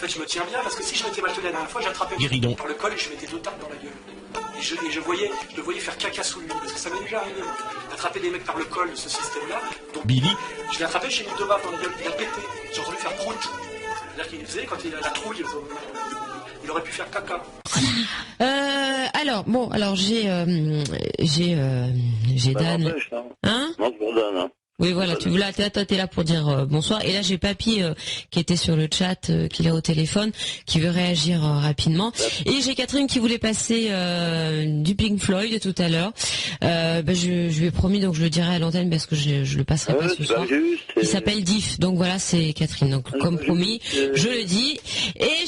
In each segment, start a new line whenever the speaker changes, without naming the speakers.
fait, je me tiens bien parce que si je m'étais mal tenu la dernière fois, j'attrapais par le col et je mettais 2 tapes dans la gueule. Et je le voyais faire caca sous lui, parce que ça m'est déjà arrivé, moi, d'attraper des mecs par le col, ce système-là. Donc,
Billy.
Je l'ai attrapé, j'ai mis 2 baffes dans la gueule, il a pété. J'ai entendu faire prout. C'est-à-dire qu'il faisait, quand il a la trouille, il aurait pu faire caca.
Alors j'ai Dan. Hein?
Non, pour Dan, hein.
Oui, voilà, t'es là pour dire bonsoir. Et là, j'ai Papy qui était sur le chat, qui est au téléphone, qui veut réagir rapidement. Et j'ai Catherine qui voulait passer du Pink Floyd tout à l'heure. Je lui ai promis, donc je le dirai à l'antenne parce que je le passerai pas ce soir. Il s'appelle Diff, donc voilà, c'est Catherine. Donc comme promis, je le dis. Et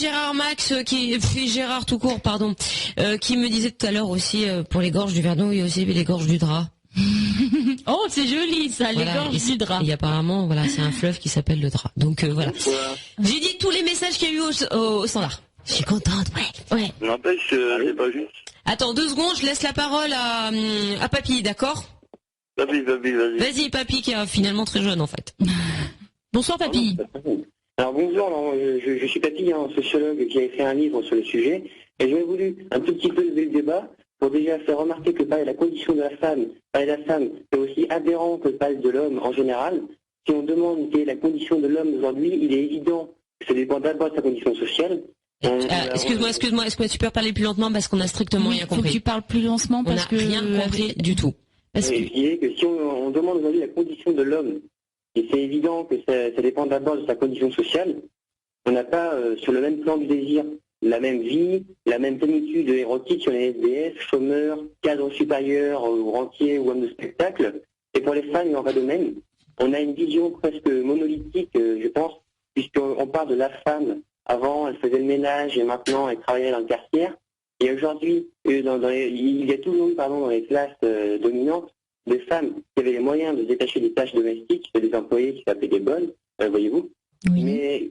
Gérard tout court, pardon, qui me disait tout à l'heure aussi pour les gorges du Verdon, il y a aussi les gorges du Drap.
Oh, c'est joli ça, voilà, les gorges du Drap.
Et apparemment, voilà, c'est un fleuve qui s'appelle le Drap. Donc voilà. J'ai dit tous les messages qu'il y a eu au standard. Je suis contente, ouais.
N'empêche, c'est pas juste.
Attends 2 secondes, je laisse la parole à Papy, d'accord?
Papy, vas-y.
Vas-y, Papy, qui est finalement très jeune en fait.
Bonsoir, Papy.
Alors bonjour, je suis Papy, un sociologue qui a écrit un livre sur le sujet, et j'aurais voulu un tout petit peu lever le débat pour déjà faire remarquer que parler de la condition de la femme, c'est aussi aberrant que parler de l'homme en général. Si on demande quelle est la condition de l'homme aujourd'hui, il est évident que ça dépend d'abord de sa condition sociale.
Excuse-moi, est-ce que tu peux parler plus lentement parce qu'on a strictement rien compris.
Faut que tu parles plus lentement parce que
rien compris du tout.
Je disais que si on demande aujourd'hui la condition de l'homme, et c'est évident que ça dépend d'abord de sa condition sociale, on n'a pas sur le même plan du désir la même vie, la même plénitude érotique sur les SDF, chômeurs, cadres supérieurs, ou rentiers ou hommes de spectacle. Et pour les femmes, il en va de même. On a une vision presque monolithique, je pense, puisqu'on parle de la femme. Avant, elle faisait le ménage et maintenant, elle travaillait dans le quartier. Et aujourd'hui, il y a toujours eu, dans les classes dominantes, des femmes qui avaient les moyens de se détacher des tâches domestiques, des employés qui s'appelaient des bonnes, voyez-vous. Oui. Mais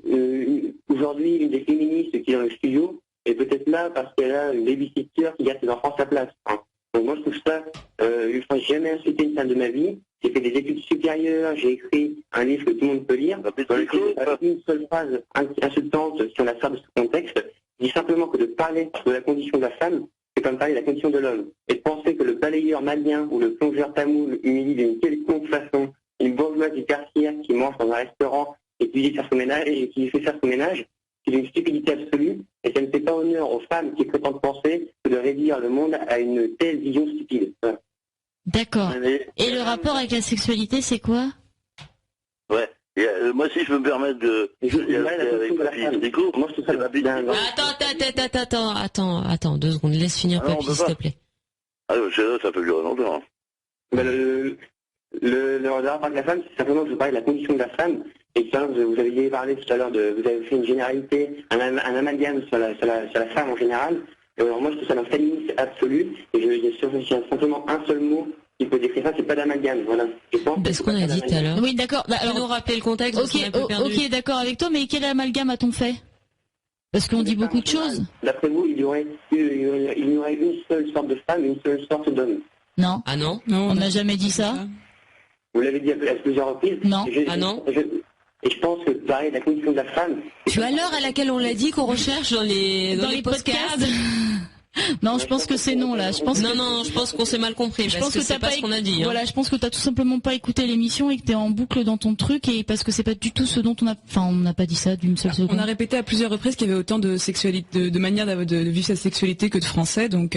aujourd'hui, une des féministes qui est dans le studio est peut-être là parce qu'elle a une babysitter qui garde ses enfants à sa place. Hein. Donc moi, je trouve ça, j'ai jamais insulté une femme de ma vie. J'ai fait des études supérieures, j'ai écrit un livre que tout le monde peut lire. Dans lequel il n'y a pas une seule phrase insultante si on la sort de ce contexte. Je dis simplement que de parler de la condition de la femme, c'est comme parler de la condition de l'homme. Et de penser que le balayeur malien ou le plongeur tamoul humilie d'une quelconque façon une bourgeoise du quartier qui mange dans un restaurant et qui fait faire son ménage, c'est une stupidité absolue, et ça ne fait pas honneur aux femmes qui prétendent penser que de réduire le monde à une telle vision stupide. Voilà.
D'accord. Et le rapport avec la sexualité, c'est quoi?
Ouais. Moi, si je peux me permettre de...
Moi, je trouve ça bien.
Attends, 2 secondes, laisse finir Papy, s'il te plaît.
Ah, ça peut durer longtemps.
Le rapport avec la femme, c'est simplement que je parle de la condition de la femme. Et ça, vous avez parlé tout à l'heure vous avez fait une généralité, un amalgame sur la femme en général. Et alors moi, je trouve ça un féminisme absolu. Et il y a simplement un seul mot qui peut décrire ça, c'est pas d'amalgame. Voilà.
C'est ce qu'on a dit tout à l'heure.
Oui, d'accord.
Alors, nous rappeler le contexte.
Ok, d'accord avec toi, mais quel amalgame a-t-on fait? Parce qu'on dit beaucoup de choses.
D'après vous, il y aurait une seule sorte de femme et une seule sorte d'homme.
Non.
Ah non?
On n'a jamais dit ça.
Vous l'avez dit à plusieurs reprises.
Non.
Non.
Et je pense que pareil, la condition de la femme...
Tu as l'heure à laquelle on l'a dit qu'on recherche dans les podcasts.
Non, je pense que c'est non là. Je
pense qu'on s'est mal compris. Je pense que c'est pas ce qu'on a dit.
Voilà, je pense que t'as tout simplement pas écouté l'émission et que t'es en boucle dans ton truc et parce que c'est pas du tout ce dont on n'a pas dit ça d'une seule seconde.
On a répété à plusieurs reprises qu'il y avait autant de sexualité, de manières de vivre sa sexualité que de Français, donc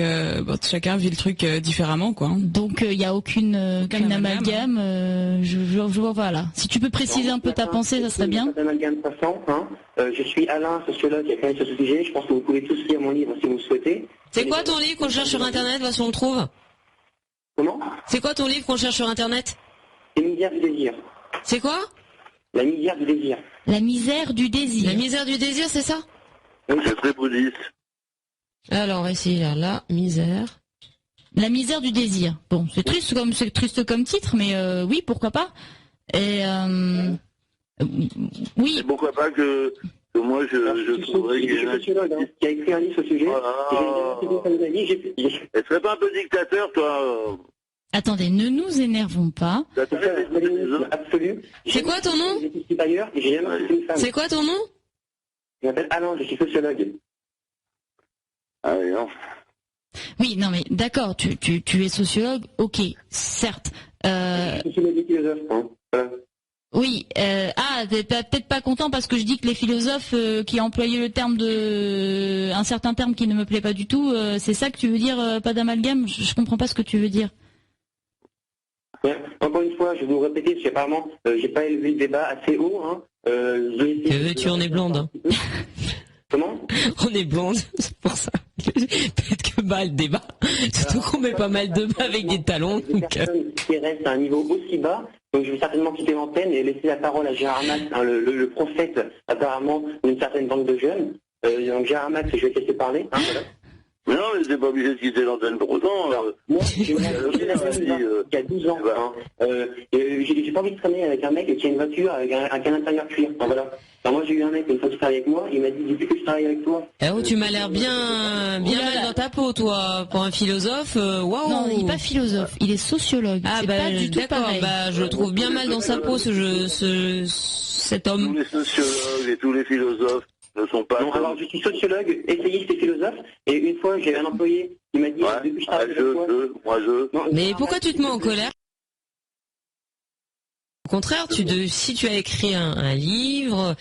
chacun vit le truc différemment, quoi.
Donc il y a aucune amalgame. Je vois voilà. Si tu peux préciser un peu ta pensée, ça serait bien.
Je suis Alain, sociologue qui a créé ce sujet. Je pense que vous pouvez tous lire mon livre si vous le souhaitez.
C'est quoi ton livre qu'on cherche sur Internet, voir si on le trouve?
Comment?
C'est quoi ton livre qu'on cherche sur Internet?
La misère du désir.
C'est quoi?
La misère du désir.
La misère du désir.
La misère du désir, c'est ça?
Oui, c'est très bouddhiste.
Alors, on va essayer là. La misère.
La misère du désir. Bon, c'est triste comme titre, mais oui, pourquoi pas. Et oui.
Et pourquoi pas que moi je trouverais qu'il y a un sociologue qui a écrit un livre sur ce sujet.
Elle serait pas un peu dictateur, toi?
Attendez, ne nous énervons pas.
Absolu.
C'est quoi ton nom?
C'est quoi ton nom? Je m'appelle Alain, je suis sociologue.
Ah oui, non.
Oui, non mais d'accord, tu es sociologue, ok, certes.
Je suis sociologue et philosophe, hein. Voilà.
Oui, t'es peut-être pas content parce que je dis que les philosophes qui employaient le terme de un certain terme qui ne me plaît pas du tout, c'est ça que tu veux dire, pas d'amalgame? Je comprends pas ce que tu veux dire.
Ouais. Encore une fois, je vais vous répéter, parce qu'apparemment, j'ai pas élevé le débat assez haut. Hein.
Que veux-tu, on est blonde. Hein.
Comment?
On est blonde, c'est pour ça. Peut-être que le débat. Surtout qu'on met pas mal de bas avec des talons. Donc...
Personne qui reste à un niveau aussi bas, donc je vais certainement quitter l'antenne et laisser la parole à Gérard Max, hein, le prophète apparemment d'une certaine bande de jeunes. Donc Gérard Max, je vais te laisser parler. Hein, voilà.
Mais non, mais t'es pas obligé de quitter l'antenne pour autant.
Moi, j'ai il y a 12 ans. J'ai pas envie de traîner avec un mec qui a une voiture avec un intérieur cuir. Enfin, voilà. Alors moi, j'ai eu un mec une fois qui travaillait avec moi, il m'a dit depuis que je travaille avec toi.
Eh oh, tu m'as l'air bien mal dans ta peau, toi, pour un philosophe. Waouh.
Non, il n'est pas philosophe, il est sociologue.
Ah
c'est
bah
pas du tout
d'accord,
pareil.
bah je trouve bien mal dans sa peau cet homme.
Tous les sociologues et tous les philosophes ne sont pas...
Non, alors je suis sociologue, essayiste et philosophe, et une fois j'ai un employé qui m'a dit depuis que je travaille avec toi... Non,
mais pourquoi tu te mets en colère? Au contraire, si tu as écrit un livre,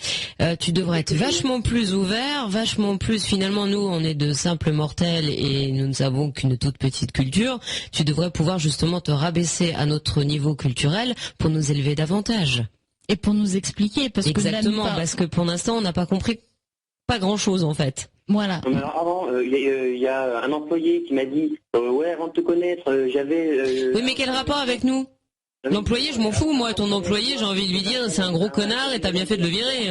tu devrais être vachement plus ouvert, vachement plus. Finalement, nous, on est de simples mortels et nous ne savons qu'une toute petite culture. Tu devrais pouvoir justement te rabaisser à notre niveau culturel pour nous élever davantage.
Et pour nous expliquer, parce
exactement,
que
parce que pour l'instant, on n'a pas compris pas grand-chose en fait.
Voilà.
Alors avant, il y a un employé qui m'a dit ouais, avant de te connaître, j'avais...
Oui, mais quel rapport avec nous? L'employé, je m'en fous, moi, ton employé, j'ai envie de lui dire, c'est un gros connard et t'as bien fait de le virer.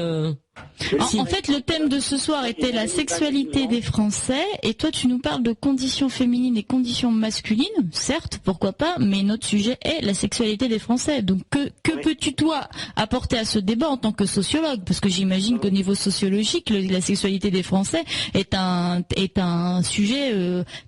En fait, le thème de ce soir était la sexualité des Français, et toi, tu nous parles de conditions féminines et conditions masculines, certes, pourquoi pas, mais notre sujet est la sexualité des Français. Donc, que peux-tu, toi, apporter à ce débat en tant que sociologue? Parce que j'imagine qu'au niveau sociologique, la sexualité des Français est un sujet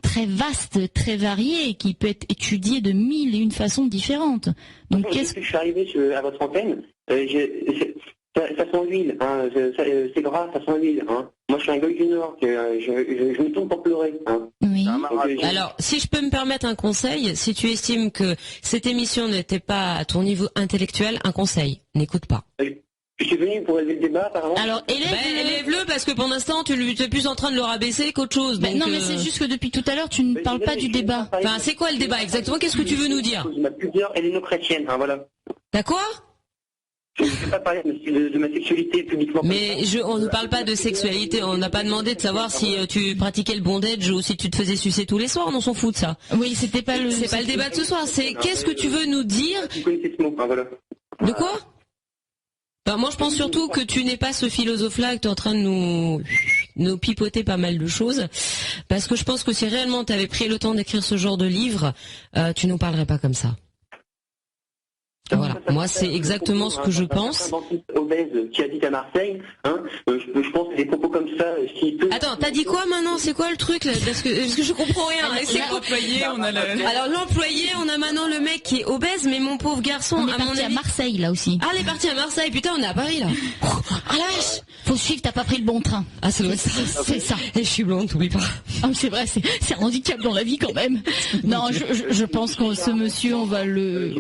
très vaste, très varié, et qui peut être étudié de 1001 façons différentes. Donc,
qu'est-ce que je suis arrivé à votre antenne, ça sent l'huile, hein, c'est gras, ça sent l'huile. Hein. Moi, je suis un gars du Nord, je me tourne pour pleurer. Hein.
Oui.
Alors, si je peux me permettre un conseil, si tu estimes que cette émission n'était pas à ton niveau intellectuel, un conseil, n'écoute pas.
Je suis venu pour élever le débat, apparemment.
Alors, élève-le parce que pour l'instant, tu es plus en train de le rabaisser qu'autre chose. Donc,
non, mais c'est juste que depuis tout à l'heure, tu ne parles pas du débat.
Enfin, c'est quoi le débat exactement? Qu'est-ce que tu veux nous dire?
Ma plusieurs héléno-chrétienne, hein, voilà.
T'as quoi?
Je ne vais pas parler de ma sexualité publiquement.
Mais on ne parle pas de sexualité. On n'a pas demandé de savoir si tu pratiquais le bondage ou si tu te faisais sucer tous les soirs. On s'en fout de ça.
Oui, c'était pas le.
C'est pas le débat de ce soir. C'est qu'est-ce que tu veux nous dire? De quoi? Ben, moi, je pense surtout que tu n'es pas ce philosophe-là, que tu es en train de nous pipoter pas mal de choses. Parce que je pense que si réellement tu avais pris le temps d'écrire ce genre de livre, tu nous parlerais pas comme ça. Voilà, moi c'est exactement ce que je pense.
Un dentiste obèse qui habite à Marseille, hein, je pense que des propos comme ça,
Attends, t'as dit quoi maintenant? C'est quoi le truc là? Parce que je comprends rien.
C'est l'employé, on a
Alors l'employé, on a maintenant le mec qui est obèse, mais mon pauvre garçon,
on est parti à Marseille là aussi.
Ah, elle est partie à Marseille, putain, on est à Paris là. Ah la vache!
Faut suivre, t'as pas pris le bon train.
Ah, ça doit être ça.
C'est ça.
Et je suis blonde, t'oublies pas.
Ah, c'est vrai, c'est un handicap dans la vie quand même. Non, je pense que ce monsieur, on va le.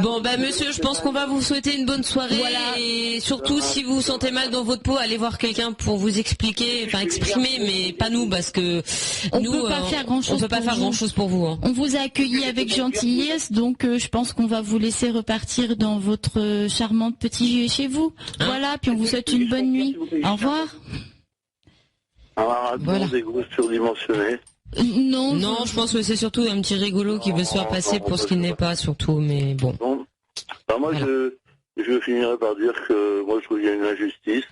Bon, bah monsieur, je pense qu'on va vous souhaiter une bonne soirée. Voilà. Et surtout, si vous vous sentez mal dans votre peau, allez voir quelqu'un pour vous expliquer, enfin exprimer, mais pas nous, parce que
on peut pas faire grand chose.
On peut pas faire grand chose pour vous. Hein.
On vous a accueilli avec gentillesse, donc je pense qu'on va vous laisser repartir dans votre charmante petit chez vous. Hein? Voilà, puis on vous souhaite une bonne nuit. Au revoir.
Voilà. Des goûts surdimensionnés.
Non, je pense que c'est surtout un petit rigolo qui veut se faire passer pour ce qu'il n'est pas, surtout, mais bon.
Alors moi, voilà. je finirai par dire que moi, je trouve qu'il y a une injustice.